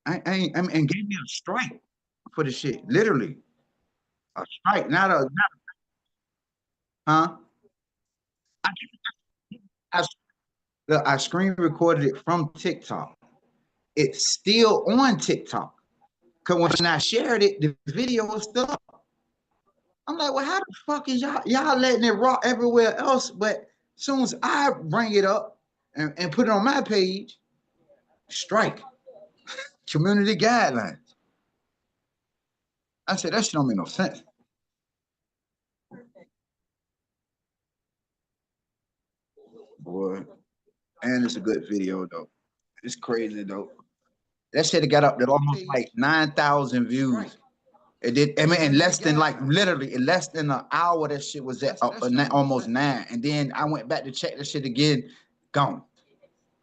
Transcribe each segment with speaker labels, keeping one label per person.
Speaker 1: and gave me a strike for the shit. Literally a strike, not a not huh. I, I, look, I screen recorded it from TikTok. It's still on TikTok. Cause when I shared it, the video was still up. I'm like, well, how the fuck is y'all letting it rock everywhere else? But as soon as I bring it up and put it on my page, strike community guidelines. I said that shit don't make no sense. Boy, and it's a good video though. It's crazy though. That shit got up to almost like 9,000 views. It did. I mean, in less than like literally in less than an hour, that shit was at almost 9. And then I went back to check the shit again, gone.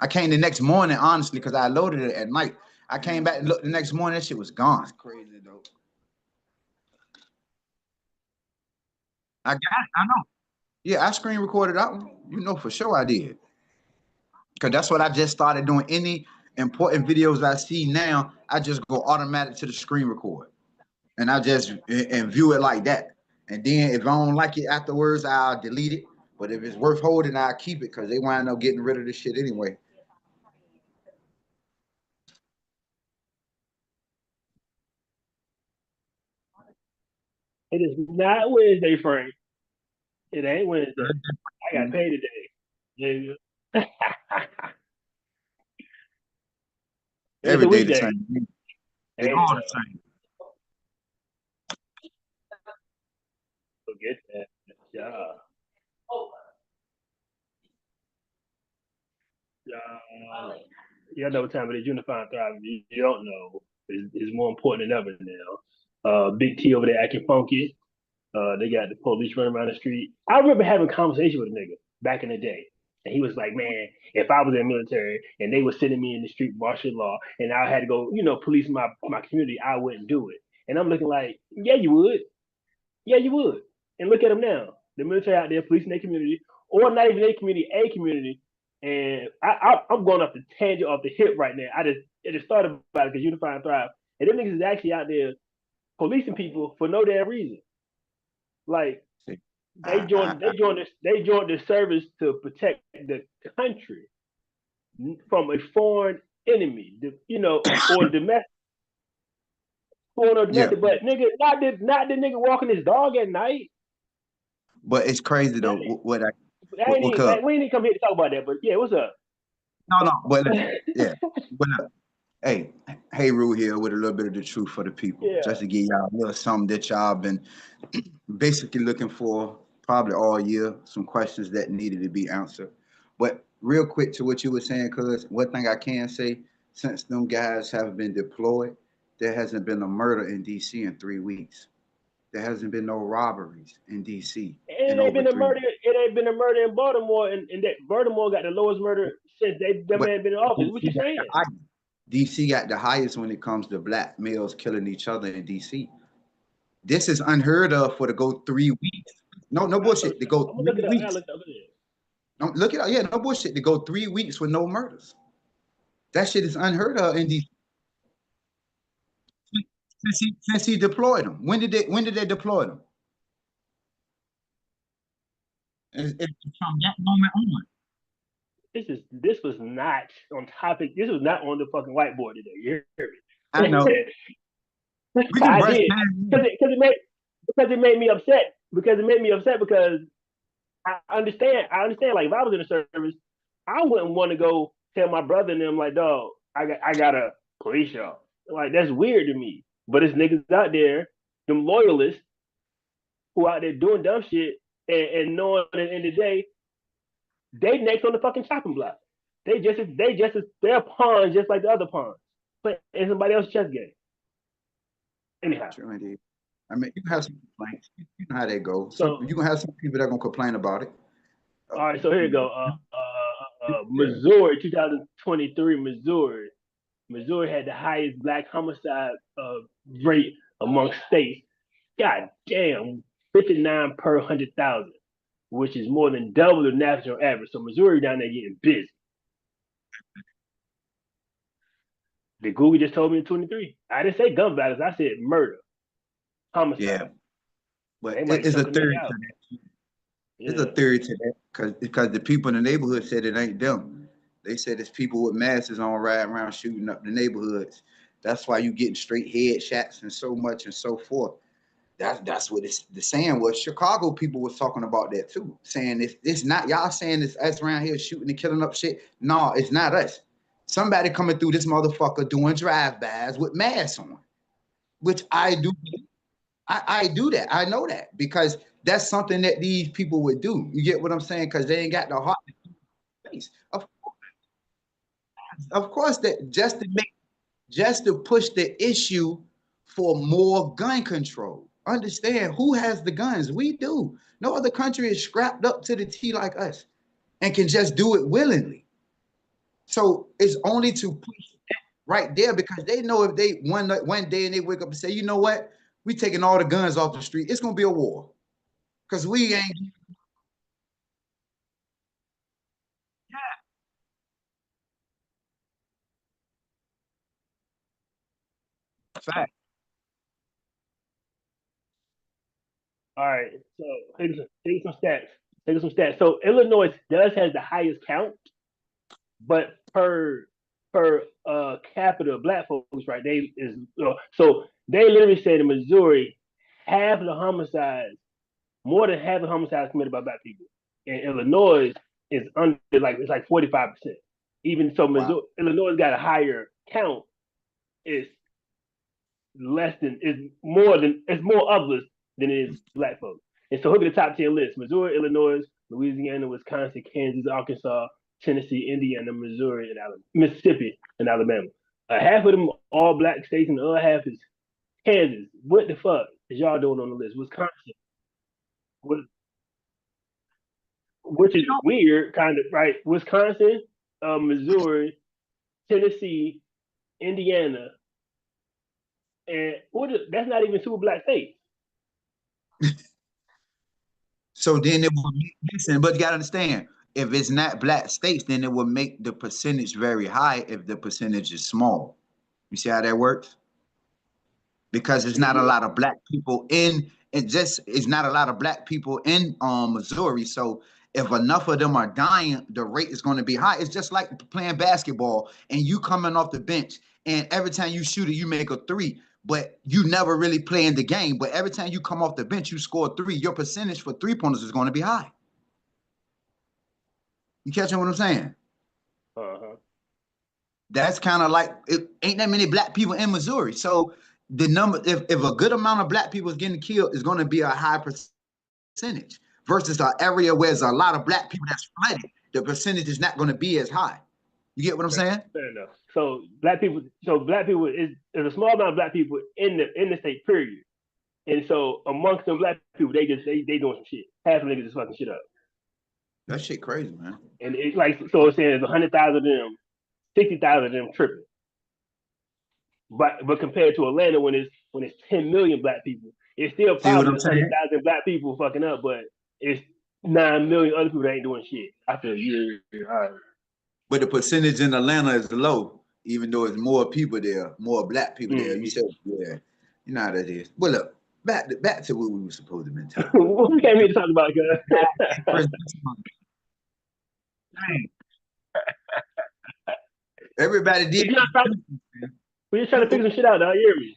Speaker 1: I came the next morning, honestly, because I loaded it at night. I came back and looked the next morning, that shit was gone. It's crazy though. I know. Yeah, I screen recorded that one. You know for sure I did. Because that's what I just started doing. Any important videos I see now, I just go automatic to the screen record. And I just and view it like that. And then if I don't like it afterwards, I'll delete it. But if it's worth holding, I'll keep it because they wind up getting rid of this shit anyway.
Speaker 2: It is not Wednesday, Frank. It ain't Wednesday. I got paid today. Yeah. It's
Speaker 1: Every
Speaker 2: a
Speaker 1: day the
Speaker 2: weekday.
Speaker 1: same. They
Speaker 2: Ain't
Speaker 1: all
Speaker 2: it?
Speaker 1: the same.
Speaker 2: Forget that. Yeah. Yeah. You know what time it is. Unifying Thrive. You don't know. It's more important than ever now. Big T over there acting funky. They got the police running around the street. I remember having a conversation with a nigga back in the day. And he was like, man, if I was in the military and they were sending me in the street martial law and I had to go, police my community, I wouldn't do it. And I'm looking like, yeah, you would. Yeah, you would. And look at them now. The military out there policing their community, or not even their community, a community. And I'm going off the tangent, off the hip right now. I just thought about it because Unify and Thrive. And them niggas is actually out there policing people for no damn reason. Like they joined the service to protect the country from a foreign enemy, or domestic, foreign or
Speaker 1: Yeah,
Speaker 2: domestic. But nigga, not the nigga walking his dog at night.
Speaker 1: but it's crazy though.
Speaker 2: That, that ain't
Speaker 1: What
Speaker 2: even,
Speaker 1: cub?
Speaker 2: we ain't even come here to talk about that. But yeah, what's up?
Speaker 1: No, no, but listen, yeah. But look, hey, hey, Rue here with a little bit of the truth for the people,
Speaker 2: Yeah,
Speaker 1: just to give y'all a little something that y'all been basically looking for probably all year, some questions that needed to be answered. But real quick to what you were saying, cuz one thing I can say, since them guys have been deployed, there hasn't been a murder in DC in 3 weeks. There hasn't been no robberies in DC
Speaker 2: and
Speaker 1: in
Speaker 2: it ain't
Speaker 1: over
Speaker 2: been a
Speaker 1: 3
Speaker 2: murder.
Speaker 1: weeks.
Speaker 2: It ain't been a murder in Baltimore, and that Baltimore got the lowest murder since that
Speaker 1: But
Speaker 2: man been in office. What
Speaker 1: DC
Speaker 2: you
Speaker 1: got the
Speaker 2: saying?
Speaker 1: highest. DC got the highest when it comes to black males killing each other in DC. This is unheard of for to go 3 weeks. No, no bullshit. To go
Speaker 2: I'm gonna look
Speaker 1: three
Speaker 2: it up. I gotta
Speaker 1: weeks.
Speaker 2: look it up.
Speaker 1: No, look it up. Yeah, no bullshit. To go 3 weeks with no murders. That shit is unheard of in DC. Since he deployed them. When did they deploy them? It's from that moment on.
Speaker 2: This was not on topic. This was not on the fucking whiteboard today. You hear
Speaker 1: I know.
Speaker 2: me?
Speaker 1: We can
Speaker 2: I
Speaker 1: brush
Speaker 2: did
Speaker 1: past
Speaker 2: because
Speaker 1: it.
Speaker 2: it made me upset. Because it made me upset because I understand. I understand. Like if I was in the service, I wouldn't want to go tell my brother and them like, dog, I got a police y'all. Like that's weird to me. But it's niggas out there, them loyalists who out there doing dumb shit and knowing at the end of the day they next on the fucking chopping block. They're pawns just like the other pawns. But in somebody else's chess game. Anyhow.
Speaker 1: True indeed. I mean, you can have some complaints. You know how they go. Some
Speaker 2: So
Speaker 1: you gonna have some people that are gonna complain about it.
Speaker 2: all right, so here you go.
Speaker 1: Yeah.
Speaker 2: Missouri, 2023, Missouri. Missouri had the highest black homicide rate among states. God damn, 59 per 100,000, which is more than double the national average. So Missouri down there getting busy. The Google just told me 23. I didn't say gun violence. I said murder, homicide.
Speaker 1: Yeah, but
Speaker 2: They might
Speaker 1: it's a
Speaker 2: choke a nigga
Speaker 1: theory to
Speaker 2: out.
Speaker 1: that. It's a
Speaker 2: Yeah.
Speaker 1: theory to that because the people in the neighborhood said it ain't them. They said it's people with masses on riding around shooting up the neighborhoods. That's why you getting straight head shots and so much and so forth. That's what the saying was. Chicago people was talking about that too, saying it's not y'all saying it's us around here shooting and killing up shit. No, it's not us. Somebody coming through this motherfucker doing drive-bys with masks on, which I do. I do that. I know that because that's something that these people would do. You get what I'm saying? Because they ain't got the heart face. Of course, that just to push the issue for more gun control. Understand who has the guns? We do. No other country is scrapped up to the T like us and can just do it willingly. So it's only to push right there because they know if they one day and they wake up and say, you know what, we taking all the guns off the street, it's gonna be a war because we ain't fact.
Speaker 2: All right. So here's some stats. Here's some stats. So Illinois does has the highest count, but per capita black folks, right? They is so they literally said in Missouri, half of the homicides, more than half of the homicides committed by black people. In Illinois is under like it's like 45%. Even so,
Speaker 1: Wow.
Speaker 2: Missouri, Illinois got a higher count. It's less than it's more of us than it is black folks. And so look at the top 10 list: Missouri, Illinois, Louisiana, Wisconsin, Kansas, Arkansas, Tennessee, Indiana, Missouri, and Mississippi, and Alabama. Half of them all black states, and the other half is Kansas. What the fuck is y'all doing on the list? Wisconsin, which is weird, kind of right? Wisconsin, Missouri, Tennessee, Indiana, and that's not even super black states.
Speaker 1: So then it will listen, but you gotta understand, if it's not black states, then it will make the percentage very high if the percentage is small. You see how that works? Because it's not a
Speaker 2: Yeah.
Speaker 1: lot of black people in it just it's not a lot of black people in Missouri. So if enough of them are dying, the rate is going to be high. It's just like playing basketball and you coming off the bench and every time you shoot it, you make a three, but you never really play in the game. But every time you come off the bench, you score three, your percentage for three-pointers is going to be high. You catching what I'm saying?
Speaker 2: Uh-huh.
Speaker 1: That's kind of like it ain't that many black people in Missouri. So the number, if a good amount of black people is getting killed, is going to be a high percentage versus an area where there's a lot of black people that's flooded. The percentage is not going to be as high. You get what I'm saying?
Speaker 2: Fair enough. So black people is a small amount of black people in the state, period. And so amongst them black people, they doing some shit. Half of niggas is fucking shit up.
Speaker 1: That shit crazy, man.
Speaker 2: And it's like so it's saying there's 100,000 of them, 60,000 of them tripping. But compared to Atlanta when it's 10 million black people, it's still
Speaker 1: See what
Speaker 2: probably
Speaker 1: I'm saying?
Speaker 2: 100,000 black people fucking up, but it's 9 million other people that ain't doing shit. I feel all right.
Speaker 1: But the percentage in Atlanta is low, even though it's more people there, more black people there. You
Speaker 2: Mm-hmm.
Speaker 1: said, yeah, you know how that is. Well, look, back to what we were supposed to be talking about.
Speaker 2: What we came here to talk about, guys?
Speaker 1: Everybody did.
Speaker 2: We just trying to figure some shit out, dog. You hear me?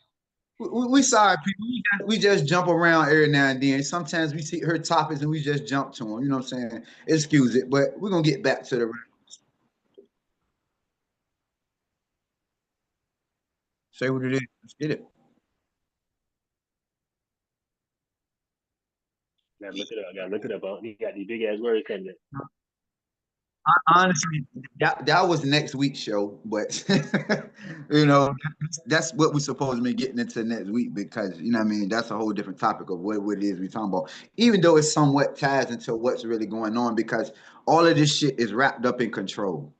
Speaker 1: We sorry, people. We just jump around every now and then. Sometimes we see her topics and we just jump to them. You know what I'm saying? Excuse it, but we're gonna get back to the. Say what it is. Let's get it.
Speaker 2: Gotta look it up. Gotta look it up. You got these big ass words coming.
Speaker 1: Honestly, that was next week's show, but you know, that's what we're supposed to be getting into next week because you know what I mean, that's a whole different topic of what it is we're talking about. Even though it somewhat ties into what's really going on, because all of this shit is wrapped up in control.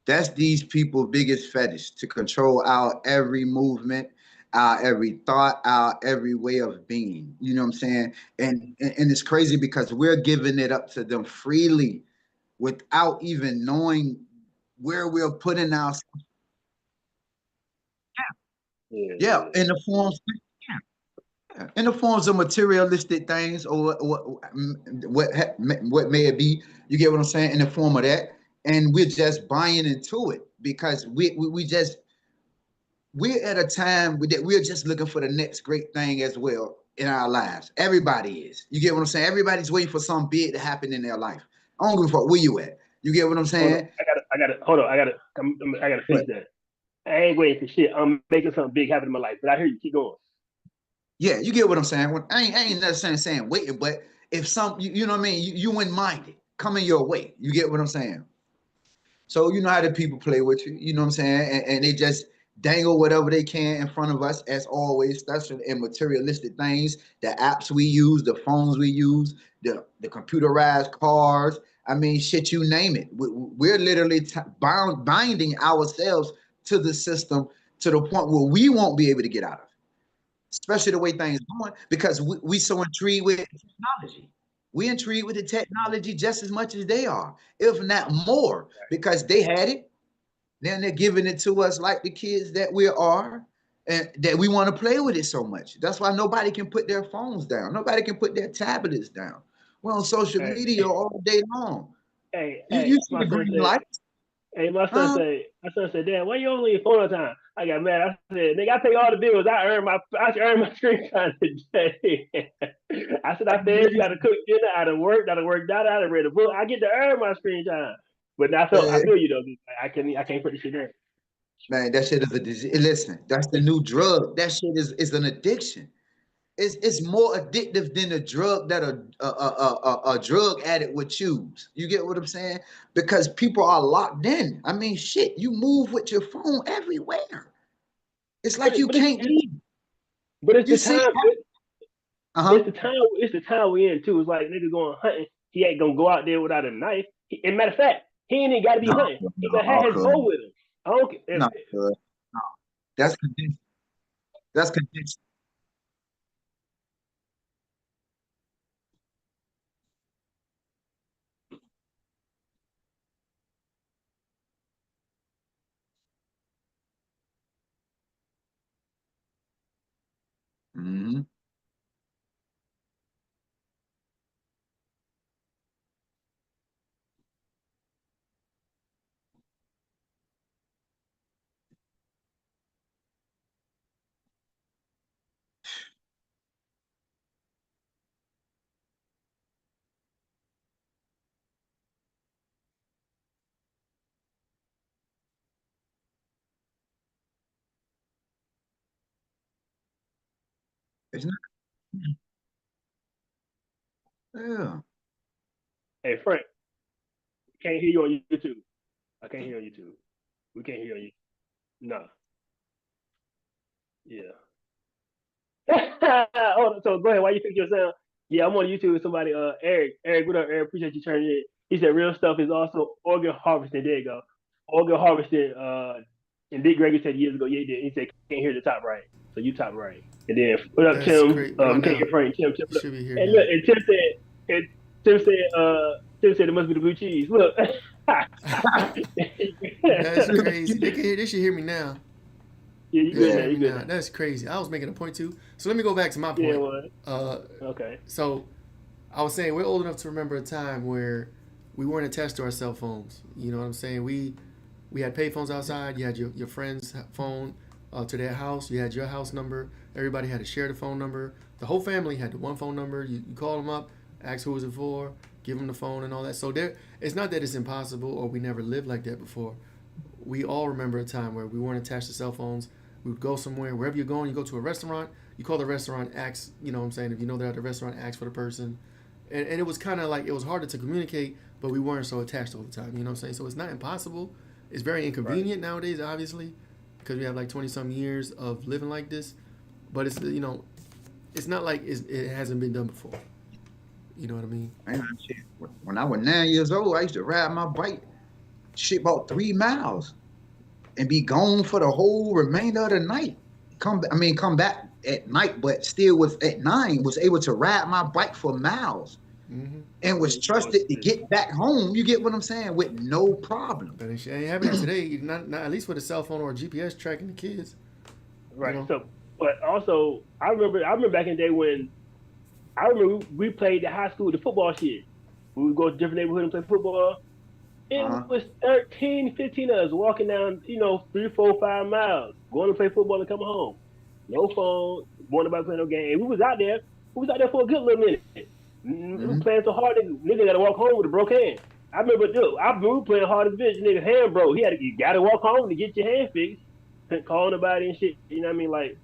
Speaker 1: That's these people's biggest fetish to control our every movement, our every thought, our every way of being. You know what I'm saying? And it's crazy because we're giving it up to them freely without even knowing where we're putting ourselves. Yeah,
Speaker 2: Yeah.
Speaker 1: in the forms, yeah, in the forms of materialistic things, or what may it be. You get what I'm saying? In the form of that, and we're just buying into it because we just we're at a time that we're just looking for the next great thing as well in our lives. Everybody is. You get what I'm saying? Everybody's waiting for something big to happen in their life. I don't give a fuck where you at. You get what I'm
Speaker 2: Hold on.
Speaker 1: saying?
Speaker 2: Hold on. I gotta
Speaker 1: But
Speaker 2: fix that. I ain't waiting for shit. I'm making something big happen in my life. But I hear you. Keep going.
Speaker 1: yeah, you get what I'm saying. When, I ain't necessarily saying waiting, but if some, you know what I mean, you wouldn't mind it coming your way. You get what I'm saying? So you know how the people play with you, you know what I'm saying? And they just dangle whatever they can in front of us, as always, especially in materialistic things, the apps we use, the phones we use, the computerized cars. I mean, shit, you name it. We're literally binding ourselves to the system to the point where we won't be able to get out of it, especially the way things are going, because we so intrigued with technology. We intrigued with the technology just as much as they are, if not more, because they had it. Then they're giving it to us like the kids that we are, and that we want to play with it so much. That's why nobody can put their phones down. Nobody can put their tablets down. We're on social
Speaker 2: Hey,
Speaker 1: media all day long. You see
Speaker 2: my
Speaker 1: the
Speaker 2: son
Speaker 1: green
Speaker 2: said.
Speaker 1: lights.
Speaker 2: Hey,
Speaker 1: Huh?
Speaker 2: my son said, Dad, why you only phone all the time? I got mad. I said, nigga, I pay all the bills. I earn my screen time today. I said, I fed you, I done cooked dinner, I done worked out, I done read a book. I get to earn my screen time. But I
Speaker 1: Man,
Speaker 2: feel you though. I can't put this shit there.
Speaker 1: man, that shit is a disease. Listen, that's the new drug. That shit is an addiction. It's more addictive than a drug that a drug addict would choose. You get what I'm saying? Because people are locked in. I mean, shit, you move with your phone everywhere. It's
Speaker 2: But
Speaker 1: like you
Speaker 2: but it's
Speaker 1: can't leave.
Speaker 2: but it's
Speaker 1: You
Speaker 2: the
Speaker 1: see?
Speaker 2: time.
Speaker 1: Uh-huh.
Speaker 2: It's the time we in too. It's like nigga going hunting. He ain't gonna go out there without a knife. And matter of fact, he ain't even got to be
Speaker 1: No,
Speaker 2: hunting. He
Speaker 1: no,
Speaker 2: gonna have his
Speaker 1: cuz.
Speaker 2: bow with him. I don't care.
Speaker 1: No, cuz. No. That's condition. That's condition. Mm-hmm. It's not. Yeah.
Speaker 2: Hey Frank, can't hear you on YouTube. I can't hear you on YouTube. We can't hear you. No. Yeah. Oh, so go ahead. Why you think your sound? Yeah, I'm on YouTube with somebody. Eric, what up? Eric, appreciate you turning in. He said real stuff is also organ harvesting. There you go. Organ harvesting. And Dick Gregory said years ago. Yeah, he did. He said can't hear the top right. So you top right. And then what up,
Speaker 3: That's
Speaker 2: Tim?
Speaker 3: great. What about
Speaker 2: Can't
Speaker 3: now?
Speaker 2: hear Frank. Tim,
Speaker 3: You
Speaker 2: what up?
Speaker 3: should be here
Speaker 2: And look,
Speaker 3: now.
Speaker 2: and Tim said, Tim said it must be the blue cheese. Look.
Speaker 3: That's crazy. They can hear. They should hear me now.
Speaker 2: Yeah, you
Speaker 3: They
Speaker 2: good
Speaker 3: should
Speaker 2: now.
Speaker 3: hear
Speaker 2: You
Speaker 3: me
Speaker 2: good
Speaker 3: now.
Speaker 2: now.
Speaker 3: That's crazy. I was making a point too. So let me go back to my
Speaker 2: Yeah,
Speaker 3: point.
Speaker 2: well,
Speaker 3: Uh,
Speaker 2: okay.
Speaker 3: so I was saying we're old enough to remember a time where we weren't attached to our cell phones. You know what I'm saying? We had payphones outside. You had your friend's phone to their house. You had your house number. Everybody had to share the phone number. The whole family had the one phone number. You call them up, ask who was it for, give them the phone and all that. So there, it's not that it's impossible or we never lived like that before. We all remember a time where we weren't attached to cell phones. We would go somewhere, wherever you're going, you go to a restaurant, you call the restaurant, ask, you know what I'm saying, if you know they're at the restaurant, ask for the person. And it was kind of like, it was harder to communicate, but we weren't so attached all the time, you know what I'm saying? So it's not impossible. It's very
Speaker 2: Right.
Speaker 3: inconvenient nowadays, obviously, because we have like 20 some years of living like this. But it's, you know, it's not like it hasn't been done before. You know what I mean?
Speaker 1: Man, shit. When I was 9 years old, I used to ride my bike shit about 3 miles and be gone for the whole remainder of the night. Come back at night, but still was at 9, was able to ride my bike for miles
Speaker 3: Mm-hmm.
Speaker 1: and was trusted to get back home. You get what I'm saying? With no problem.
Speaker 3: But it ain't happening today, not at least with a cell phone or a GPS tracking the kids.
Speaker 2: Right.
Speaker 3: You know.
Speaker 2: So, but also, I remember back in the day when I remember we played the high school, the football shit. We would go to different neighborhoods and play football. It
Speaker 1: Uh-huh.
Speaker 2: was 13, 15 of us walking down, 3, 4, 5 miles, going to play football and coming home. No phone, won't nobody play no game. And we was out there. We was out there for a good little minute. We were
Speaker 1: Mm-hmm.
Speaker 2: playing so hard, nigga got to walk home with a broke hand. I remember, dude, I remember playing hard as a bitch. Nigga hand broke. You got to walk home to get your hand fixed. Couldn't call nobody and shit. You know what I mean? Like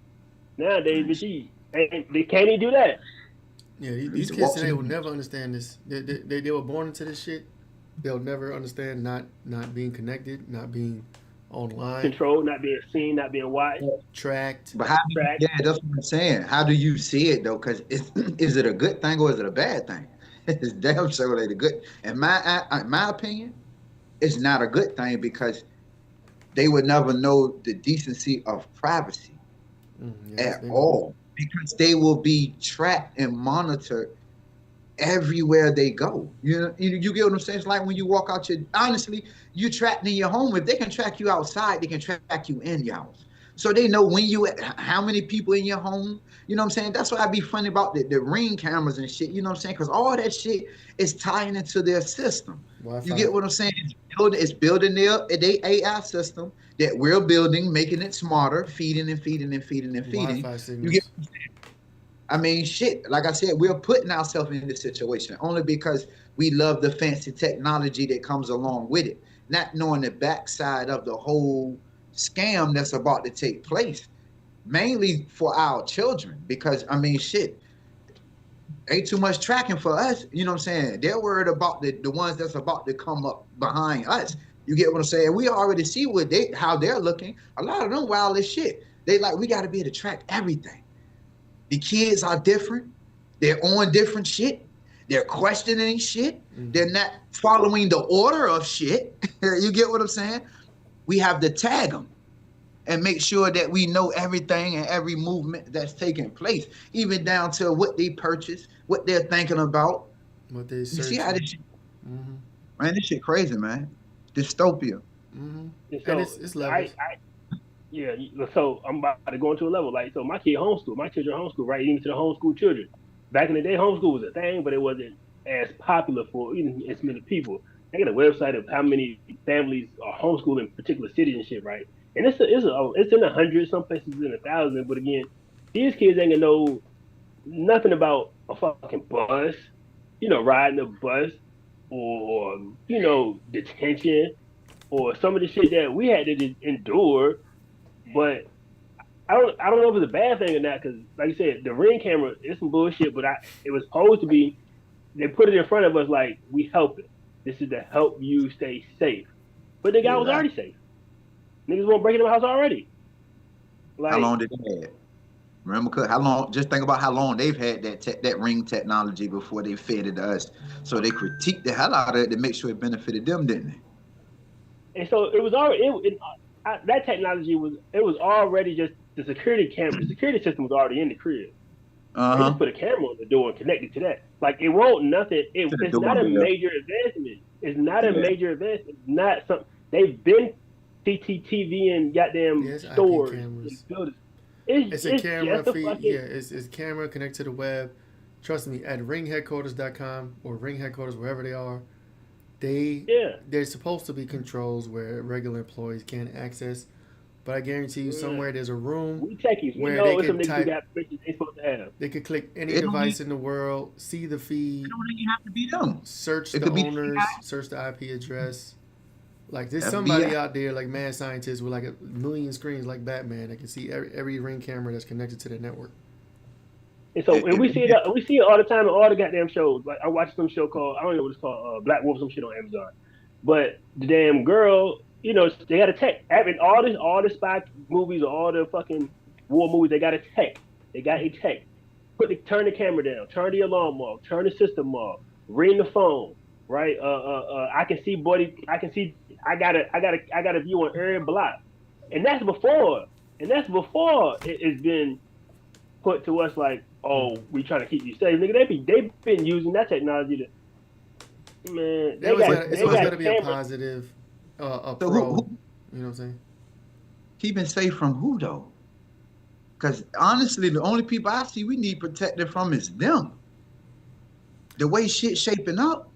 Speaker 2: nowadays, bitch, they can't even do that.
Speaker 3: Yeah,
Speaker 1: You
Speaker 3: these
Speaker 1: used to
Speaker 3: kids
Speaker 1: walk to
Speaker 3: today
Speaker 1: the
Speaker 3: will
Speaker 1: beach.
Speaker 3: never understand this. They were born into this shit. They'll never understand not being connected, not being online,
Speaker 2: Control, not being seen, not being watched,
Speaker 3: tracked.
Speaker 1: But how do you,
Speaker 2: tracked.
Speaker 1: yeah, that's what I'm saying. How do you see it though? Because is it a good thing or is it a bad thing? It's damn sure ain't a good. In my opinion, it's not a good thing because they would never know the decency of privacy
Speaker 3: Yeah, that's
Speaker 1: at
Speaker 3: bingo.
Speaker 1: all because they will be tracked and monitored everywhere they go. You get what I'm saying? It's like when you walk out your honestly, you trapped in your home. If they can track you outside, they can track you in your house. So they know when you how many people in your home. You know what I'm saying? That's why I be funny about the ring cameras and shit. You know what I'm saying? Because all that shit is tying into their system. You
Speaker 3: Wi-Fi.
Speaker 1: get what I'm saying? It's building their AI system that we're building, making it smarter, feeding and feeding and feeding and feeding.
Speaker 3: Wi-Fi
Speaker 1: You get
Speaker 3: signals.
Speaker 1: I mean, shit. Like I said, we're putting ourselves in this situation only because we love the fancy technology that comes along with it, not knowing the backside of the whole scam that's about to take place, mainly for our children. Because I mean, shit, ain't too much tracking for us. You know what I'm saying? They're worried about the ones that's about to come up behind us. You get what I'm saying? We already see how they're looking. A lot of them wild as shit. They like we got to be able to track everything. The kids are different. They're on different shit. They're questioning shit.
Speaker 3: Mm-hmm.
Speaker 1: They're not following the order of shit. You get what I'm saying? We have to tag them and make sure that we know everything and every movement that's taking place, even down to what they purchase, what they're thinking about.
Speaker 3: What they
Speaker 1: You see how
Speaker 3: searching.
Speaker 1: this shit,
Speaker 3: Mm-hmm.
Speaker 1: man, this shit crazy, man. Dystopia.
Speaker 3: Mm-hmm.
Speaker 2: And
Speaker 3: And
Speaker 2: so
Speaker 3: it's
Speaker 2: I,
Speaker 3: levels.
Speaker 2: I yeah, so I'm about to go into a level. Like, so my kid homeschool, my children homeschool, right? Even to the homeschool children. Back in the day, homeschool was a thing, but it wasn't as popular for even as many people. They got a website of how many families are homeschooling in particular cities and shit, right? And it's in the hundreds, some places in the thousands. But again, these kids ain't gonna know nothing about a fucking bus, riding a bus, or detention, or some of the shit that we had to just endure. But I don't know if it's a bad thing or not, because like you said, the ring camera is some bullshit. But it was supposed to be, they put it in front of us like we help it. This is to help you stay safe. But the guy was already
Speaker 1: Exactly.
Speaker 2: safe. Niggas weren't breaking in my house already.
Speaker 1: How
Speaker 2: Like,
Speaker 1: long did they have? Remember, how long? Just think about how long they've had that ring technology before they fed it to us. So they critiqued the hell out of it to make sure it benefited them, didn't they?
Speaker 2: and so it was already that technology was already just the security camera. The security system was already in the crib.
Speaker 1: Uh
Speaker 2: They just
Speaker 1: huh.
Speaker 2: put a camera on the door and connected to that. Like, it won't nothing.
Speaker 1: To the
Speaker 2: It's
Speaker 1: door
Speaker 2: not a
Speaker 1: and left.
Speaker 2: major advancement. It's not a
Speaker 1: Yeah.
Speaker 2: major advancement. It's not something they've been CCTV and goddamn
Speaker 3: Yes, IP
Speaker 2: stores and
Speaker 3: cameras.
Speaker 2: buildings.
Speaker 3: It's a
Speaker 2: It's
Speaker 3: camera
Speaker 2: just a
Speaker 3: feed. Yeah,
Speaker 2: fucking
Speaker 3: it's camera connected to the web. Trust me, at ringheadquarters.com or ring headquarters wherever they are, they
Speaker 2: yeah.
Speaker 3: they're supposed to be controls where regular employees can't access. But I guarantee you,
Speaker 2: Yeah.
Speaker 3: somewhere there's a room
Speaker 2: We techies. We
Speaker 3: where they
Speaker 2: know it's some
Speaker 3: can
Speaker 2: niggas who
Speaker 3: type,
Speaker 2: got pictures they supposed to have.
Speaker 3: they could click any
Speaker 1: It don't even,
Speaker 3: device in the world, see the
Speaker 1: it
Speaker 3: feed,
Speaker 1: don't even have to be them.
Speaker 3: search
Speaker 1: It
Speaker 3: the
Speaker 1: could be the
Speaker 3: owners, search the IP address. Like there's
Speaker 1: FBI.
Speaker 3: somebody out there, like mad scientists with like a million screens, like Batman, that can see every ring camera that's connected to the network.
Speaker 2: And so, and we see it all the time in all the goddamn shows. Like, I watched some show called, I don't know what it's called, Black Wolf, some shit on Amazon. But the damn girl, they got a tech. I mean, all the spy movies, all the fucking war movies, they got a tech. They got a tech. Turn the camera down, turn the alarm off, turn the system off, ring the phone, right? I can see body, I can see, I got a view on every block, and that's before, it's been put to us like, oh,
Speaker 3: Mm-hmm.
Speaker 2: we trying to keep you safe, nigga. They've been using that technology to, man,
Speaker 3: They always got
Speaker 1: But
Speaker 3: it's
Speaker 2: they
Speaker 3: always got
Speaker 2: got
Speaker 3: to be a
Speaker 2: cameras.
Speaker 3: positive, a
Speaker 1: so
Speaker 3: pro. You know what I'm saying?
Speaker 1: keeping safe from who though? Because honestly, the only people I see we need protected from is them. The way shit shaping up,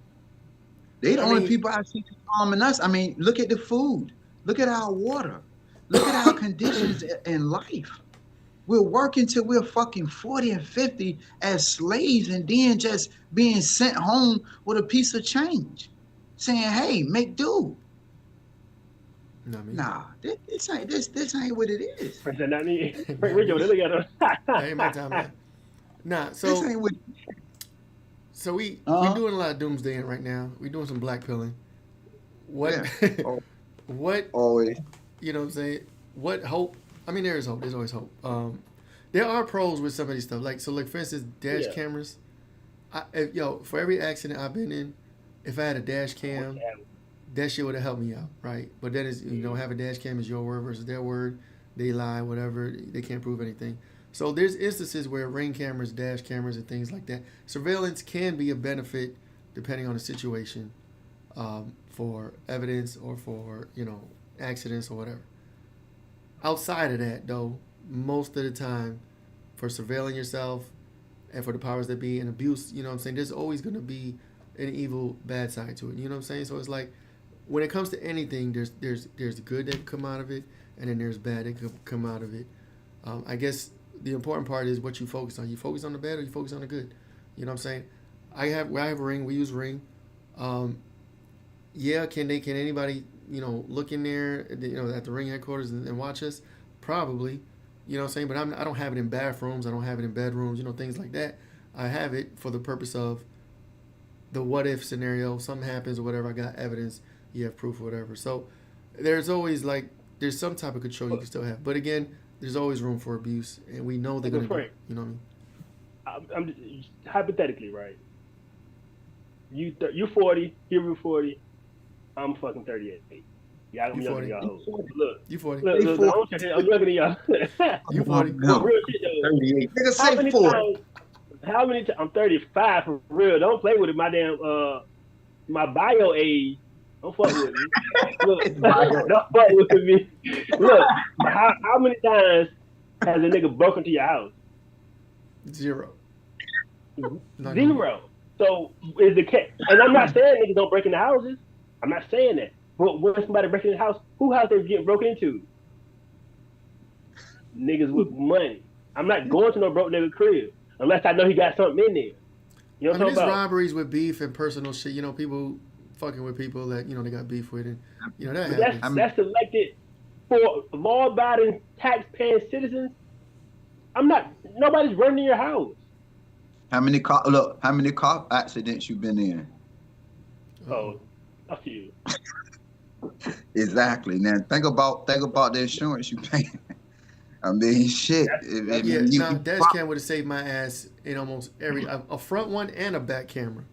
Speaker 1: they the only people I see harming us. I mean, look at the food. Look at our water. Look at our conditions in life. We're working till we're fucking 40 and 50 as slaves and then just being sent home with a piece of change. Saying, hey, make do. Nah, this ain't what it is.
Speaker 2: Not me. That
Speaker 3: ain't my time, man. Nah, so
Speaker 1: this ain't what.
Speaker 3: So we doing a lot of doomsdaying right now. We doing some black pilling. What? Yeah. What?
Speaker 1: Always.
Speaker 3: You know what I'm saying? What hope? I mean, there is hope. There's always hope. There are pros with some of these stuff. Like for instance, dash cameras. For every accident I've been in, if I had a dash cam, that shit would have helped me out, right? But then is have a dash cam is your word versus their word. They lie, whatever. They can't prove anything. So there's instances where ring cameras, dash cameras, and things like that. Surveillance can be a benefit depending on the situation, for evidence or for accidents or whatever. Outside of that, though, most of the time, for surveilling yourself and for the powers that be and abuse, there's always going to be an evil, bad side to it. You know what I'm saying? So it's like, when it comes to anything, there's good that can come out of it, and then there's bad that can come out of it. I guess the important part is what you focus on. You focus on the bad or you focus on the good. You know what I'm saying? I have a ring. We use Ring. Can anybody look in there at the Ring headquarters and watch us? Probably. You know what I'm saying? But I don't have it in bathrooms. I don't have it in bedrooms. Things like that. I have it for the purpose of the what if scenario. Something happens or whatever. I got evidence. You have proof or whatever. So there's always there's some type of control you can still have. But again, there's always room for abuse, and we know they're going to do it. You know what I mean?
Speaker 2: I'm just, hypothetically, right? You 40, you're 40, I'm fucking 38. Yeah, I'm younger than y'all. Look,
Speaker 3: you 40.
Speaker 2: Look, I'm younger than y'all.
Speaker 3: You 40.
Speaker 1: No.
Speaker 2: Real shit, though.
Speaker 1: 38. Nigga, say 40.
Speaker 2: How many times? I'm 35 for real. Don't play with it. My damn my bio age. Don't fuck with me. Look, don't fuck with me. Look, how many times has a nigga broken into your house?
Speaker 3: 0.
Speaker 2: Zero. So is the case, and I'm not saying niggas don't break into houses. I'm not saying that. But when somebody breaks into the house, who house they getting broken into? Niggas with money. I'm not going to no broke nigga crib unless I know he got something in there. You know what I'm talking about?
Speaker 3: Robberies with beef and personal shit. People fucking with people that they got beef with, and that happens.
Speaker 2: That's selected for law-abiding, tax-paying citizens. Nobody's running your house.
Speaker 1: How many car accidents you been in?
Speaker 2: Oh, a few.
Speaker 1: Exactly. Now think about the insurance you pay. I mean, shit.
Speaker 3: Dash cam would have saved my ass in almost every a front one and a back camera,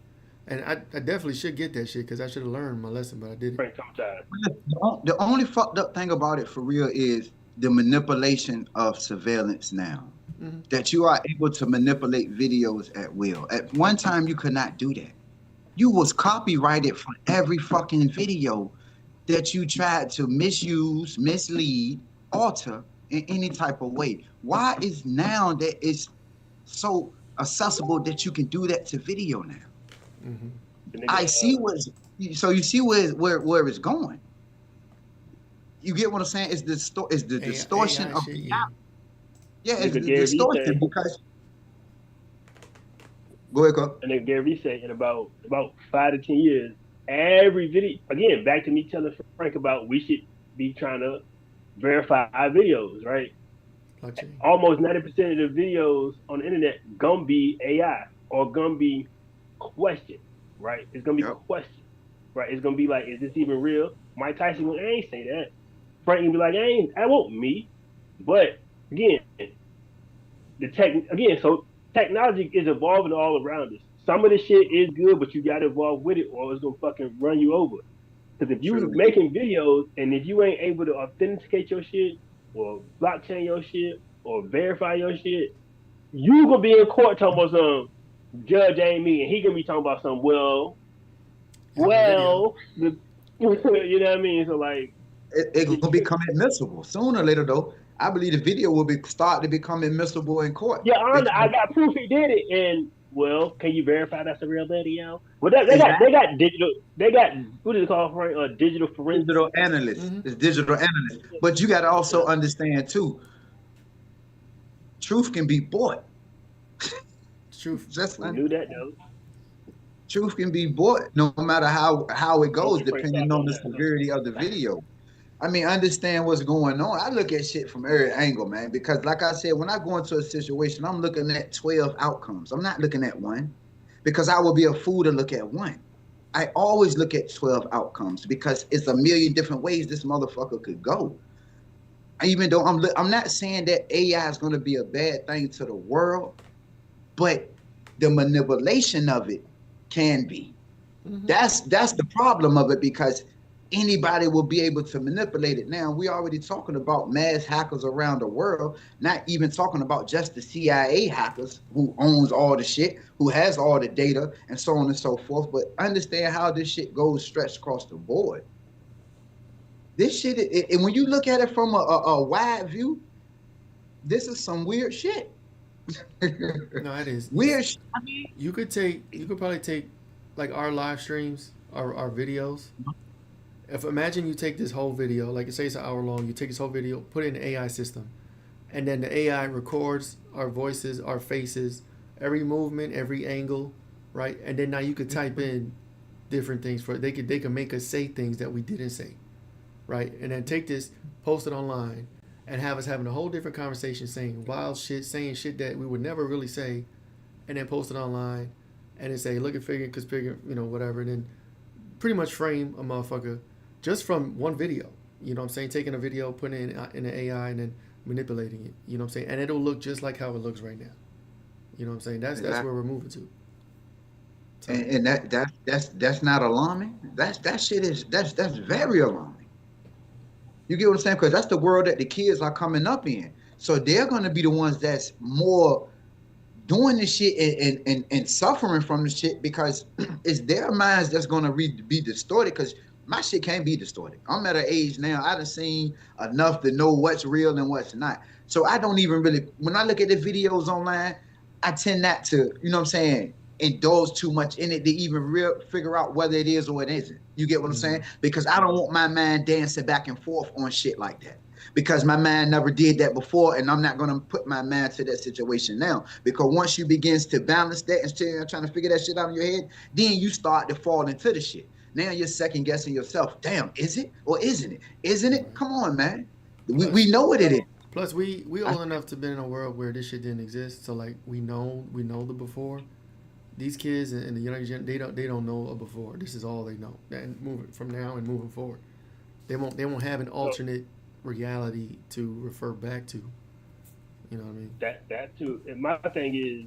Speaker 3: and I definitely should get that shit because I should have learned my lesson, but I didn't.
Speaker 1: The only fucked up thing about it for real is the manipulation of surveillance now. Mm-hmm. That you are able to manipulate videos at will. At one time, you could not do that. You was copyrighted for every fucking video that you tried to misuse, mislead, alter in any type of way. Why is now that it's so accessible that you can do that to video now? Mm-hmm. I see so you see where it's going. You get what I'm saying? It's the distortion of reality. Yeah, it's the distortion because. Go ahead, go.
Speaker 2: And then Gary said in about 5 to 10 years, every video, again, back to me telling Frank about we should be trying to verify our videos, right? Okay. Almost 90% of the videos on the internet gonna be AI or gonna be questioned, right? It's gonna be questioned, right? It's gonna be like, is this even real? Mike Tyson will ain't say that. Frank will be like, that won't me. But again, so technology is evolving all around us. Some of the shit is good, but you got to evolve with it or it's going to fucking run you over. Because if you're making videos and if you ain't able to authenticate your shit or blockchain your shit or verify your shit, you going to be in court talking about some judge ain't me and he going to be talking about some, you know what I mean? So like.
Speaker 1: It's going to become admissible. Sooner or later, though, I believe the video will start to become admissible in court.
Speaker 2: Yeah, I got proof he did it, and well, can you verify that's a real video? Well, they got digital. They got what is it called? Digital forensics.
Speaker 1: Digital analysts.
Speaker 3: Mm-hmm.
Speaker 1: It's digital analysts. But you got to also understand too. Truth can be bought.
Speaker 3: Truth.
Speaker 2: We knew that though.
Speaker 1: Truth can be bought no matter how it goes, depending on the severity of the video. I mean, understand what's going on. I look at shit from every angle, man, because like I said, when I go into a situation, I'm looking at 12 outcomes. I'm not looking at one, because I would be a fool to look at one. I always look at 12 outcomes because it's a million different ways this motherfucker could go. Even though I'm not saying that AI is going to be a bad thing to the world, but the manipulation of it can be. Mm-hmm. That's the problem of it, because anybody will be able to manipulate it. Now, we're already talking about mass hackers around the world, not even talking about just the CIA hackers who owns all the shit, who has all the data, and so on and so forth. But understand how this shit goes stretched across the board. This shit, and when you look at it from a wide view, this is some weird shit.
Speaker 3: No, it is
Speaker 1: weird shit.
Speaker 3: You could probably take like our live streams, our videos. Imagine you take this whole video, like say it's an hour long, you take this whole video, put it in the AI system, and then the AI records our voices, our faces, every movement, every angle, right? And then now you could type in different things they could make us say things that we didn't say, right? And then take this, post it online, and have us having a whole different conversation, saying wild shit, saying shit that we would never really say, and then post it online, and then say, look at figure, cause figure, whatever, and then pretty much frame a motherfucker just from one video. You know what I'm saying? Taking a video, putting it in the AI, and then manipulating it. You know what I'm saying? And it'll look just like how it looks right now. You know what I'm saying? That's where we're moving to. So.
Speaker 1: And that's not alarming. That's very alarming. You get what I'm saying? Because that's the world that the kids are coming up in. So they're going to be the ones that's more doing this shit and suffering from the shit, because it's their minds that's going to be distorted, because my shit can't be distorted. I'm at an age now, I done seen enough to know what's real and what's not. So I don't even really, when I look at the videos online, I tend not to, you know what I'm saying, indulge too much in it to even figure out whether it is or it isn't. You get what I'm saying? Because I don't want my mind dancing back and forth on shit like that. Because my mind never did that before, and I'm not going to put my mind to that situation now. Because once you begins to balance that and trying to figure that shit out in your head, then you start to fall into the shit. Now you're second guessing yourself. Damn, is it or isn't it? Isn't it? Come on, man. We know what it is.
Speaker 3: Plus, we old enough to be in a world where this shit didn't exist. So like we know the before. These kids and the younger gen, they don't know a before. This is all they know. And moving from now and moving forward, they won't have an alternate reality to refer back to. You know what I mean?
Speaker 2: That too. And my thing is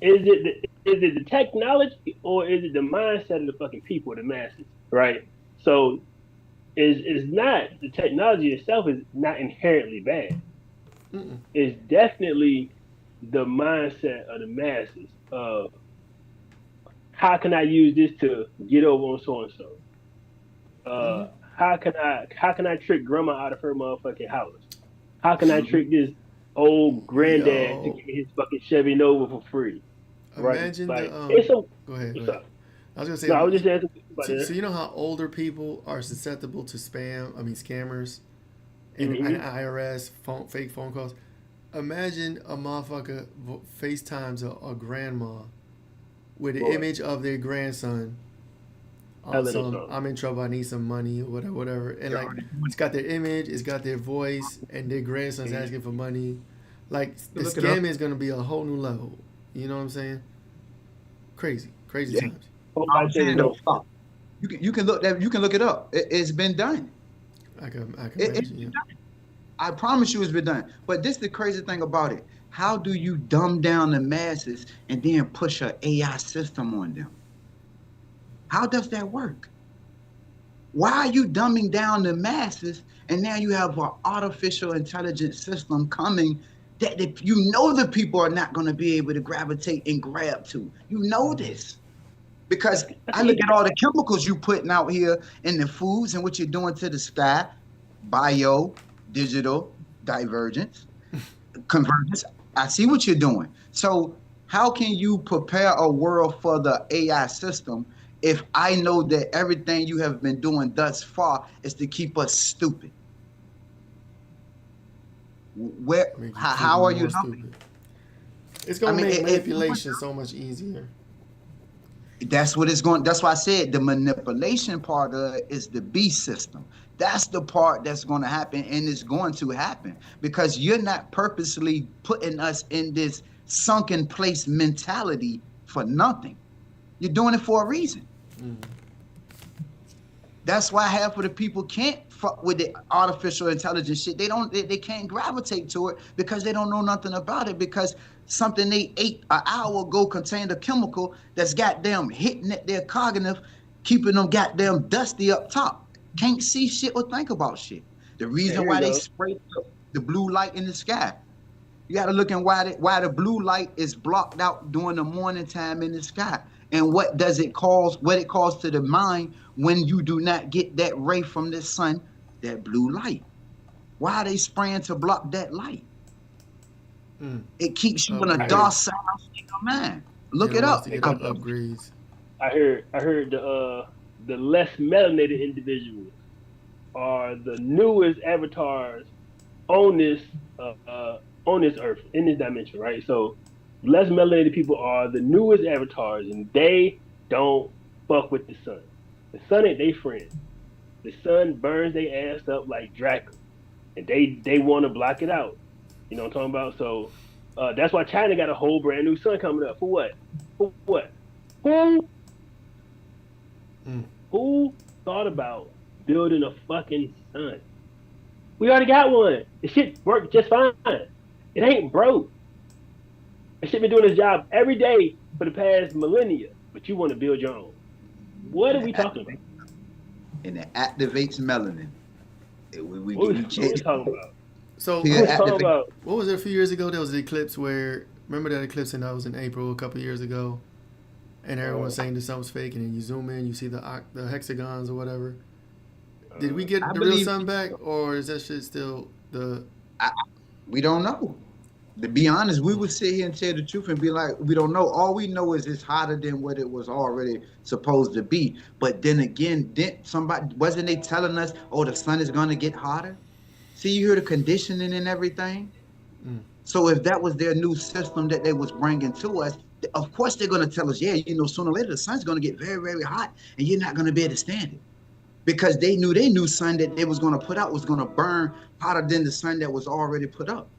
Speaker 2: it the technology, or is it the mindset of the fucking people, the masses, right? So is not the technology itself is not inherently bad. Mm-mm. It's definitely the mindset of the masses of how can I use this to get over on so and so. How can I trick grandma out of her motherfucking house? How can I trick this old granddad to give me his fucking Chevy Nova for free?
Speaker 3: Imagine
Speaker 2: right?
Speaker 3: Go ahead. I was gonna say.
Speaker 2: No, I was just asking.
Speaker 3: So you know how older people are susceptible to scammers, and IRS fake phone calls. Imagine a motherfucker FaceTimes a grandma with an image of their grandson. I'm in trouble, I need some money, or whatever. And like, it's got their image, it's got their voice, and their grandson's asking for money. Like, the scamming is going to be a whole new level. You know what I'm saying? Crazy times.
Speaker 1: I'm saying, stop. You can look it up. It's been done.
Speaker 3: I can imagine.
Speaker 1: I promise you it's been done. But this is the crazy thing about it. How do you dumb down the masses and then push an AI system on them? How does that work? Why are you dumbing down the masses and now you have an artificial intelligence system coming that you know the people are not going to be able to gravitate and grab to? You know this. Because I look at all the chemicals you putting out here in the foods and what you're doing to the sky, bio, digital divergence, convergence. I see what you're doing. So how can you prepare a world for the AI system if I know that everything you have been doing thus far is to keep us stupid? Where
Speaker 3: Make you
Speaker 1: how
Speaker 3: even
Speaker 1: are you
Speaker 3: more
Speaker 1: helping?
Speaker 3: stupid. It's
Speaker 1: I
Speaker 3: gonna
Speaker 1: mean,
Speaker 3: make
Speaker 1: if
Speaker 3: manipulation so much easier.
Speaker 1: that's what it's going. That's why I said the manipulation part of it is the B system. That's the part that's going to happen, and it's going to happen because you're not purposely putting us in this sunken place mentality for nothing. You're doing it for a reason.
Speaker 3: Mm.
Speaker 1: That's why half of the people can't fuck with the artificial intelligence shit. They can't gravitate to it because they don't know nothing about it because something they ate an hour ago contained a chemical that's goddamn hitting at their cognitive, keeping them goddamn dusty up top. Can't see shit or think about shit. The
Speaker 2: Yeah,
Speaker 1: reason
Speaker 2: here we
Speaker 1: why they
Speaker 2: go.
Speaker 1: spray the blue light in the sky. You got to look at why the blue light is blocked out during the morning time in the sky. And what does it cause? What it causes to the mind when you do not get that ray from the sun, that blue light. Why are they spraying to block that light?
Speaker 3: Mm.
Speaker 1: It keeps you in a
Speaker 2: I heard
Speaker 3: Upgrades.
Speaker 1: docile state of mind.
Speaker 3: They
Speaker 1: Look it
Speaker 3: don't want us
Speaker 1: up.
Speaker 3: to
Speaker 1: It
Speaker 3: get
Speaker 1: comes up.
Speaker 3: upgrades.
Speaker 2: I heard the less melanated individuals are the newest avatars on this on this earth in this dimension, right? So less melanated people are the newest avatars, and they don't fuck with the sun. The sun ain't they friend. The sun burns their ass up like Dracula, and they want to block it out. You know what I'm talking about? So that's why China got a whole brand new sun coming up. For what? For what? Who
Speaker 3: Mm.
Speaker 2: who thought about building a fucking sun? We already got one. The shit worked just fine. It ain't broke. That shit been doing this job every day for the past millennia. But you want to build your own. What are
Speaker 1: And
Speaker 2: we
Speaker 1: it
Speaker 2: talking about?
Speaker 1: activates, and it activates melanin.
Speaker 2: What
Speaker 1: You
Speaker 2: are we
Speaker 1: change
Speaker 2: talking about?
Speaker 3: So
Speaker 2: What are we talking about?
Speaker 3: what was it a few years ago? There was an eclipse where remember that eclipse and that was in April a couple years ago, and everyone was saying that something's fake, and then you zoom in, you see the hexagons or whatever. Did we get
Speaker 1: I
Speaker 3: the real
Speaker 1: believe
Speaker 3: sun back, or is that shit still the?
Speaker 1: we don't know. To be honest, we would sit here and tell the truth and be like, we don't know. All we know is it's hotter than what it was already supposed to be. But then again, didn't somebody wasn't they telling us, oh, the sun is gonna get hotter? See, you hear the conditioning and everything.
Speaker 3: Mm.
Speaker 1: So if that was their new system that they was bringing to us, of course they're gonna tell us, yeah, sooner or later the sun's gonna get very, very hot, and you're not gonna be able to stand it because they knew sun that they was gonna put out was gonna burn hotter than the sun that was already put up.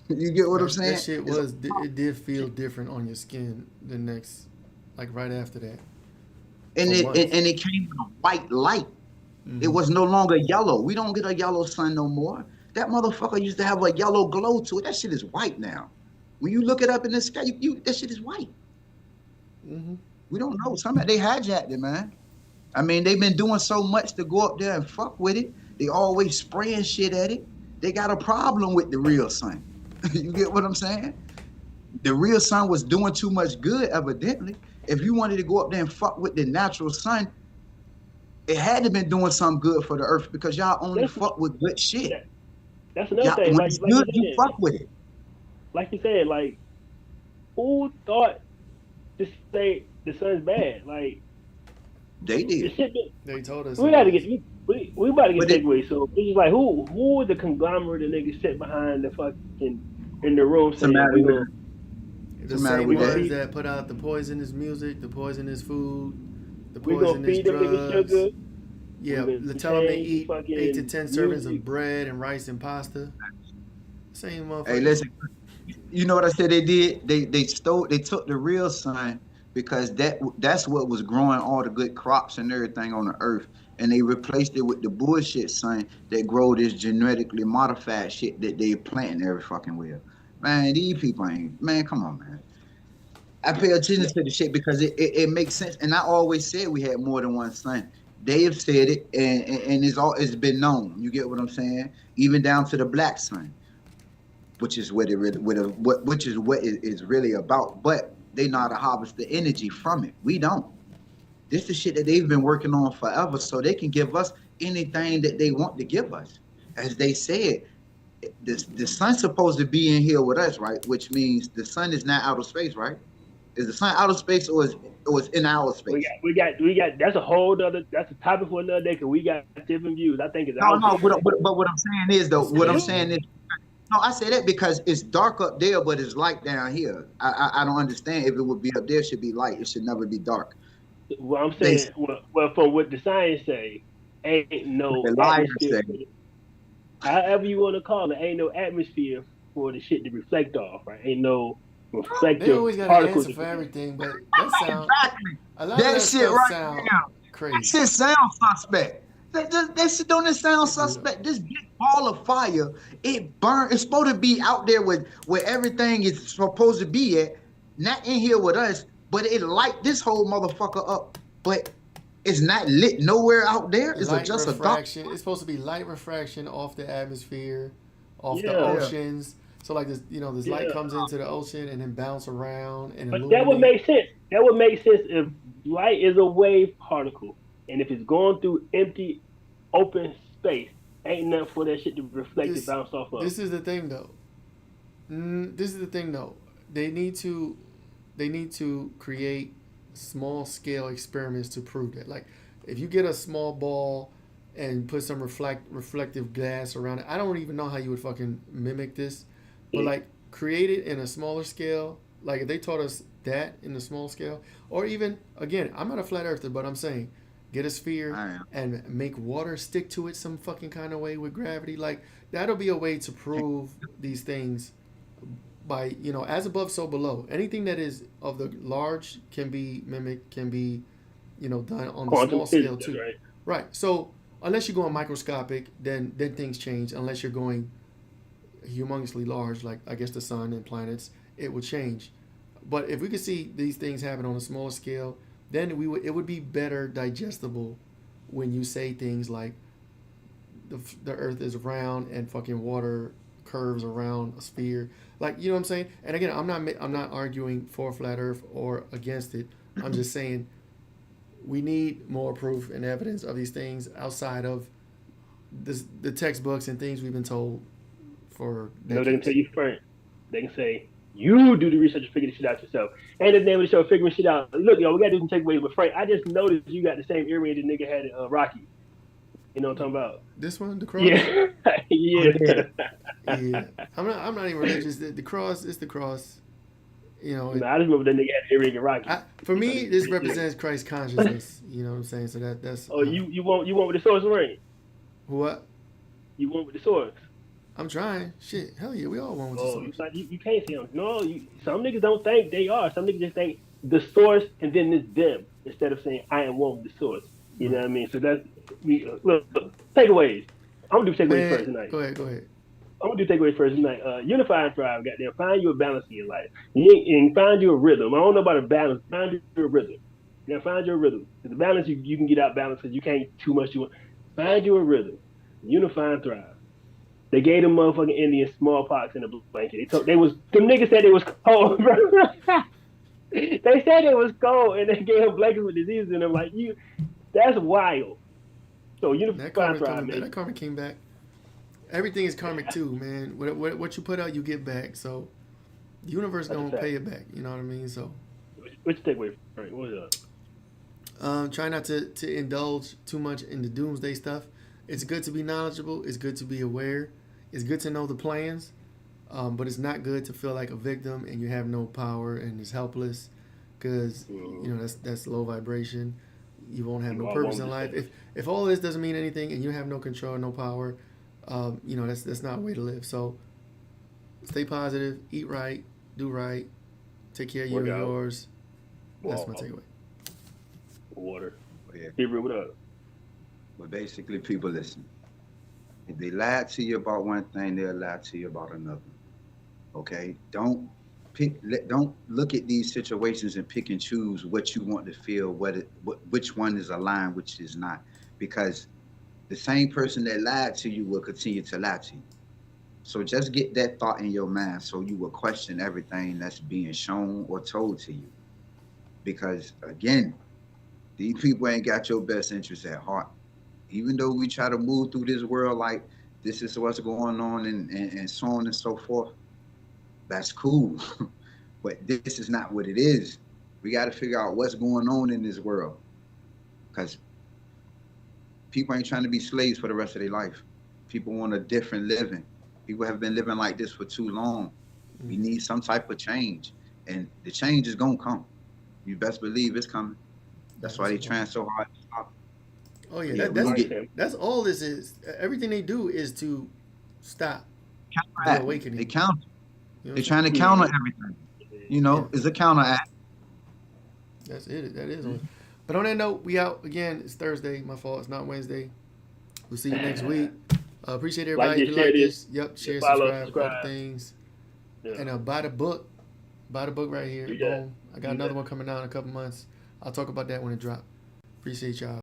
Speaker 1: You get what I'm
Speaker 3: That
Speaker 1: saying?
Speaker 3: shit
Speaker 1: It's
Speaker 3: was it did feel different on your skin the next, like right after that
Speaker 1: and
Speaker 3: for months.
Speaker 1: it came with a white light. It
Speaker 3: Mm-hmm.
Speaker 1: was no longer yellow. We don't get a yellow sun no more. That motherfucker used to have a yellow glow to it. That shit is white now. When you look it up in the sky, that shit is white.
Speaker 3: Mm-hmm.
Speaker 1: We don't know. Somebody they hijacked it, man. I mean, they've been doing so much to go up there and fuck with it. They always spraying shit at it. They got a problem with the real sun. You get what I'm saying? The real sun was doing too much good, evidently. If you wanted to go up there and fuck with the natural sun, it had to been doing something good for the earth because y'all only
Speaker 2: That's
Speaker 1: fuck with good shit.
Speaker 2: that, that's another
Speaker 1: Y'all,
Speaker 2: thing.
Speaker 1: when it's good, you fuck with it.
Speaker 2: Like you said, like who thought to say the sun's bad? Like
Speaker 1: They
Speaker 2: the
Speaker 1: did.
Speaker 2: shit.
Speaker 3: They told us
Speaker 2: We
Speaker 3: it
Speaker 2: got to
Speaker 3: was.
Speaker 2: get we about to get
Speaker 1: But it,
Speaker 2: takeaways. So it's just like who are the conglomerate of niggas sit behind the fucking in the room
Speaker 1: what's the
Speaker 2: saying
Speaker 1: matter
Speaker 2: we
Speaker 1: with
Speaker 2: gonna
Speaker 1: it? What's
Speaker 3: The
Speaker 1: the matter
Speaker 3: same
Speaker 1: with
Speaker 2: gonna
Speaker 1: that?
Speaker 3: ones
Speaker 2: feed
Speaker 3: that put out the poisonous music, the poisonous food, the
Speaker 2: we gonna
Speaker 3: poisonous
Speaker 2: feed them niggas
Speaker 3: drugs.
Speaker 2: sugar.
Speaker 3: Yeah,
Speaker 2: We gonna
Speaker 3: tell them to
Speaker 2: change
Speaker 3: eat 8 to 10 servings
Speaker 2: music.
Speaker 3: of bread and rice and pasta. Same
Speaker 1: Hey,
Speaker 3: motherfuckers.
Speaker 1: listen. You know what I said they did? They took the real sun because that's what was growing all the good crops and everything on the earth, and they replaced it with the bullshit sun that grow this genetically modified shit that they planting every fucking where. Man, these people ain't. Man, come on, man. I pay attention to the shit because it makes sense. And I always said we had more than one son. Dave said it, and it's been known. You get what I'm saying? Even down to the black son, which is what it really, which is what it is really about. But they know how to harvest the energy from it. We don't. This is shit that they've been working on forever, so they can give us anything that they want to give us. as they said, the sun's supposed to be in here with us, right? Which means the sun is not outer space, right? Is the sun outer space or is in our space?
Speaker 2: We got. That's a whole other. That's a topic for another day because we got different views. I think it's
Speaker 1: No,
Speaker 2: out
Speaker 1: no.
Speaker 2: there.
Speaker 1: But what I'm saying is though,
Speaker 3: It's
Speaker 1: what I'm
Speaker 3: space,
Speaker 1: saying
Speaker 3: man.
Speaker 1: is, no, I say that because it's dark up there, but it's light down here. I don't understand. If it would be up there, it should be light. It should never be dark.
Speaker 2: Well, I'm
Speaker 1: They
Speaker 2: saying, well, from what the science say, ain't no
Speaker 1: the liars
Speaker 2: atmosphere.
Speaker 1: say.
Speaker 2: However you want to call it, ain't no atmosphere for the shit to reflect off, right? Ain't no
Speaker 3: They
Speaker 2: reflective
Speaker 3: always got an
Speaker 2: particles.
Speaker 3: answer for everything, but that sound
Speaker 1: Exactly.
Speaker 3: a lot of
Speaker 1: That
Speaker 3: that
Speaker 1: shit
Speaker 3: stuff
Speaker 1: right
Speaker 3: sound
Speaker 1: there. That
Speaker 3: crazy.
Speaker 1: shit sounds suspect. That shit don't it sound
Speaker 3: It do though.
Speaker 1: suspect? This big ball of fire, it burn. It's supposed to be out there with where everything is supposed to be at, not in here with us. But it light this whole motherfucker up. But it's not lit nowhere out there. It's
Speaker 3: Light
Speaker 1: just a dark.
Speaker 3: refraction. It's supposed to be light refraction off the atmosphere, off the
Speaker 2: Yeah,
Speaker 1: Yeah.
Speaker 3: oceans. So like this, this light
Speaker 2: yeah.
Speaker 3: comes into the ocean and then bounce around and
Speaker 2: But that would
Speaker 3: illuminate.
Speaker 2: make sense. That would make sense if light is a wave particle, and if it's going through empty, open space, ain't nothing for that shit to reflect and
Speaker 3: This
Speaker 2: bounce off of.
Speaker 3: this is the thing though. This is the thing though. They need to they need to create small scale experiments to prove that. Like if you get a small ball and put some reflective glass around it, I don't even know how you would fucking mimic this, but like create it in a smaller scale. Like if they taught us that in a small scale, or even again, I'm not a flat earther, but I'm saying get a sphere
Speaker 1: I am.
Speaker 3: and make water stick to it some fucking kind of way with gravity. Like that'll be a way to prove these things by as above so below. Anything that is of the large can be mimicked, can be done on the
Speaker 2: Quantum
Speaker 3: small scale
Speaker 2: physics,
Speaker 3: too.
Speaker 2: right?
Speaker 3: Right. So unless you're going microscopic, then things change. Unless you're going humongously large, like I guess the sun and planets, it would change. But if we could see these things happen on a smaller scale, then it would be better digestible when you say things like the Earth is round and fucking water curves around a sphere. Like you know what I'm saying? And again, I'm not arguing for flat Earth or against it. I'm just saying we need more proof and evidence of these things outside of the textbooks and things we've been told for
Speaker 2: No, they can
Speaker 3: decades.
Speaker 2: tell you front. They can say, you do the research and figure the shit out yourself. And the name of the show, figuring shit out. Look, yo, we got to do some takeaways with Frank. I just noticed you got the same earring the nigga had at Rocky. You know what I'm talking about?
Speaker 3: This one, the cross.
Speaker 2: Yeah.
Speaker 1: Oh, yeah.
Speaker 2: Yeah.
Speaker 3: Yeah, I'm not even religious. The cross is the cross. You know,
Speaker 2: No, I just remember that nigga had the earring at Rocky.
Speaker 3: for me, this represents Christ's consciousness. You know what I'm saying? So that's
Speaker 2: Oh, you want with the source ring?
Speaker 3: what
Speaker 2: You want with the source?
Speaker 3: I'm trying. Shit, hell yeah, we all want with the
Speaker 2: Oh,
Speaker 3: source.
Speaker 2: you can't say them. No, some niggas don't think they are. Some niggas just think the source and then it's them instead of saying I am one with the source. You know what I mean? So that's look takeaways. I'm gonna do takeaways first
Speaker 3: Man,
Speaker 2: tonight.
Speaker 3: go ahead.
Speaker 2: I'm gonna do takeaways first tonight. Unify and thrive. Goddamn, find you a balance in your life. And find you a rhythm. I don't know about a balance. Find you a rhythm. Now find your rhythm. The balance you can get out balance because you can't too much. Find you a rhythm. Unify and thrive. They gave them motherfucking Indians smallpox in a blanket. Them niggas said it was cold, bro. They said it was cold, and they gave them blankets with diseases in them. Like that's wild. So
Speaker 3: That
Speaker 2: unify and thrive, man.
Speaker 3: that karma came back. Everything is karmic too, man. What you put out, you get back. So the universe
Speaker 2: That's a
Speaker 3: gonna
Speaker 2: fact.
Speaker 3: pay it back. You know what I mean? So
Speaker 2: What's your takeaway, Frank? What's up?
Speaker 3: try not to indulge too much in the doomsday stuff. It's good to be knowledgeable. It's good to be aware. It's good to know the plans. But it's not good to feel like a victim and you have no power and it's helpless, because that's low vibration. You won't have no purpose in life. If all this doesn't mean anything and you have no control, no power, that's not a way to live. So stay positive, eat right, do right, take care of you
Speaker 2: Work
Speaker 3: and
Speaker 2: out.
Speaker 3: yours. That's my
Speaker 2: Wow.
Speaker 3: takeaway.
Speaker 2: Water.
Speaker 1: Yeah.
Speaker 2: Hebrew, what up?
Speaker 1: But basically, people listen. If they lied to you about one thing, they'll lie to you about another. Okay? Don't look at these situations and pick and choose what you want to feel, which one is aligned, which is not. Because the same person that lied to you will continue to lie to you. So just get that thought in your mind so you will question everything that's being shown or told to you. Because again, these people ain't got your best interests at heart. Even though we try to move through this world like this is what's going on, and so on and so forth, that's cool. But this is not what it is. We got to figure out what's going on in this world, because people ain't trying to be slaves for the rest of their life. People want a different living. People have been living like this for too long. We need some type of change, and the change is gonna come. You best believe it's coming. That's why they trying so hard to stop.
Speaker 3: Oh yeah,
Speaker 1: Yeah,
Speaker 3: that's all this is. Everything they do is to stop the
Speaker 1: counteract.
Speaker 3: awakening.
Speaker 1: They counter.
Speaker 3: You know
Speaker 1: They're
Speaker 3: what
Speaker 1: trying to counter everything. You know, it's a counteract.
Speaker 3: That's it. That is one. But on that note, we out again. It's Thursday. My fault. It's not Wednesday. We'll see you next week. Appreciate everybody.
Speaker 2: Like
Speaker 3: If
Speaker 2: this,
Speaker 3: you like
Speaker 2: share
Speaker 3: this, yep, share,
Speaker 2: follow,
Speaker 3: subscribe, all the things.
Speaker 2: Yeah.
Speaker 3: And buy the book. Buy the book right here.
Speaker 2: Do that.
Speaker 3: Boom. I got
Speaker 2: Do
Speaker 3: another
Speaker 2: that.
Speaker 3: one coming out in a couple months. I'll talk about that when it drops. Appreciate y'all.